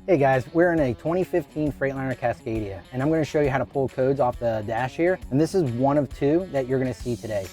Hey guys, we're in a 2015 Freightliner Cascadia, and I'm going to show you how to pull codes off the dash here. And this is one of two that you're going to see today.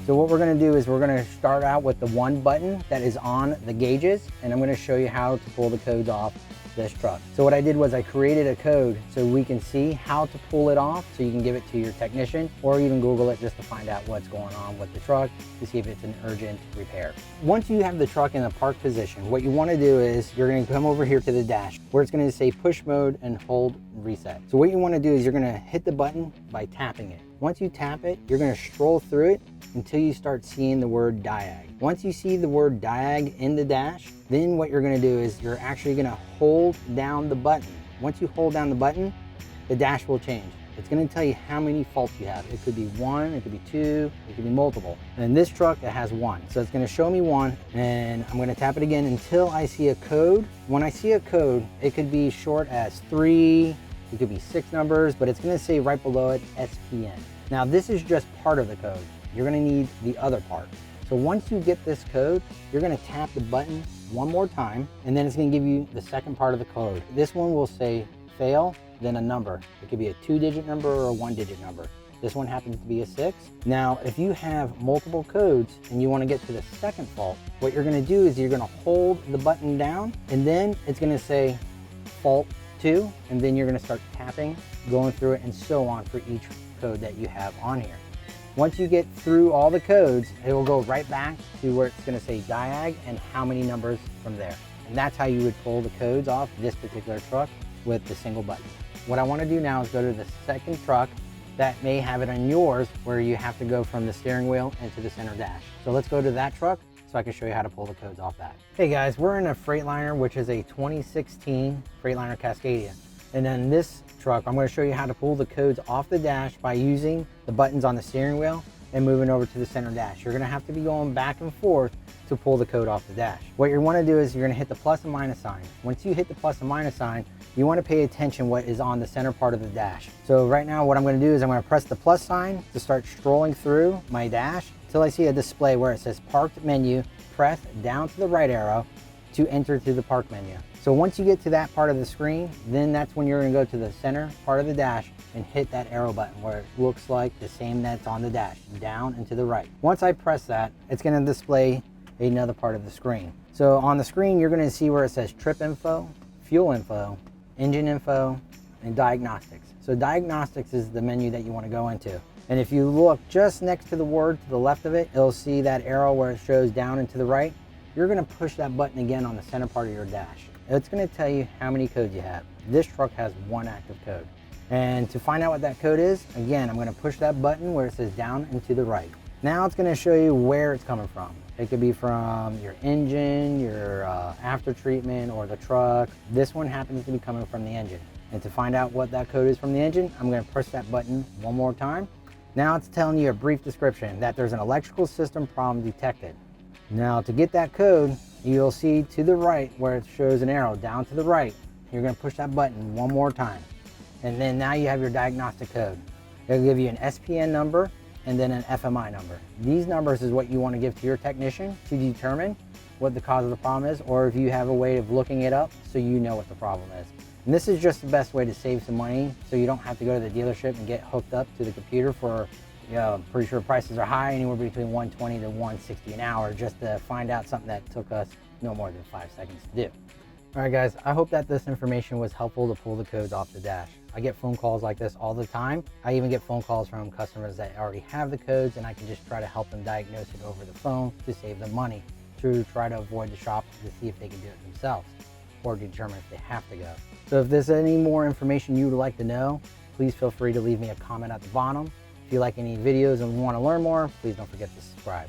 So what we're going to do is we're going to start out with the one button that is on the gauges, and I'm going to show you how to pull the codes off this truck. So what I did was I created a code so we can see how to pull it off, so you can give it to your technician or even Google it just to find out what's going on with the truck to see if it's an urgent repair. Once you have the truck in the park position, what you want to do is you're going to come over here to the dash where it's going to say push mode and hold reset. So what you want to do is you're going to hit the button by tapping it. Once you tap it, you're going to stroll through it until you start seeing the word diag. Once you see the word diag in the dash, then what you're going to do is you're actually going to hold down the button. Once you hold down the button, the dash will change. It's going to tell you how many faults you have. It could be one, it could be two, it could be multiple. And in this truck, it has one. So it's going to show me one, and I'm going to tap it again until I see a code. When I see a code, it could be short as 3, it could be 6 numbers, but it's going to say right below it SPN. Now this is just part of the code. You're going to need the other part. So once you get this code, you're going to tap the button one more time, and then it's going to give you the second part of the code. This one will say fail, then a number. It could be a 2-digit number or a 1-digit number. This one happens to be a 6. Now, if you have multiple codes and you want to get to the second fault, what you're going to do is you're going to hold the button down, and then it's going to say fault 2, and then you're going to start tapping, going through it, and so on for each code that you have on here. Once you get through all the codes, it will go right back to where it's going to say diag and how many numbers from there. And that's how you would pull the codes off this particular truck with the single button. What I want to do now is go to the second truck that may have it on yours where you have to go from the steering wheel into the center dash. So let's go to that truck so I can show you how to pull the codes off that. Hey guys, we're in a Freightliner, which is a 2016 Freightliner Cascadia. And then this truck, I'm going to show you how to pull the codes off the dash by using the buttons on the steering wheel and moving over to the center dash. You're going to have to be going back and forth to pull the code off the dash. What you want to do is you're going to hit the plus and minus sign. Once you hit the plus and minus sign, you want to pay attention what is on the center part of the dash. So right now what I'm going to do is I'm going to press the plus sign to start strolling through my dash until I see a display where it says parked menu. Press down to the right arrow to enter to the park menu. So once you get to that part of the screen, then that's when you're going to go to the center part of the dash and hit that arrow button where it looks like the same that's on the dash, down and to the right. Once I press that, it's going to display another part of the screen. So on the screen, you're going to see where it says trip info, fuel info, engine info, and diagnostics. So diagnostics is the menu that you want to go into. And if you look just next to the word to the left of it, it'll see that arrow where it shows down and to the right. You're going to push that button again on the center part of your dash. It's going to tell you how many codes you have. This truck has one active code. And to find out what that code is, again, I'm going to push that button where it says down and to the right. Now it's going to show you where it's coming from. It could be from your engine, your after treatment, or the truck. This one happens to be coming from the engine. And to find out what that code is from the engine, I'm going to push that button one more time. Now it's telling you a brief description that there's an electrical system problem detected. Now to get that code, you'll see to the right where it shows an arrow down to the right. You're going to push that button one more time. And then now you have your diagnostic code. It'll give you an SPN number and then an FMI number. These numbers is what you want to give to your technician to determine what the cause of the problem is, or if you have a way of looking it up so you know what the problem is. And this is just the best way to save some money so you don't have to go to the dealership and get hooked up to the computer for, I'm pretty sure prices are high, anywhere between $120 to $160 an hour just to find out something that took us no more than 5 seconds to do. All right guys, I hope that this information was helpful to pull the codes off the dash. I get phone calls like this all the time. I even get phone calls from customers that already have the codes, and I can just try to help them diagnose it over the phone to save them money, to try to avoid the shop to see if they can do it themselves or determine if they have to go. So if there's any more information you would like to know, please feel free to leave me a comment at the bottom. If you like any videos and want to learn more, please don't forget to subscribe.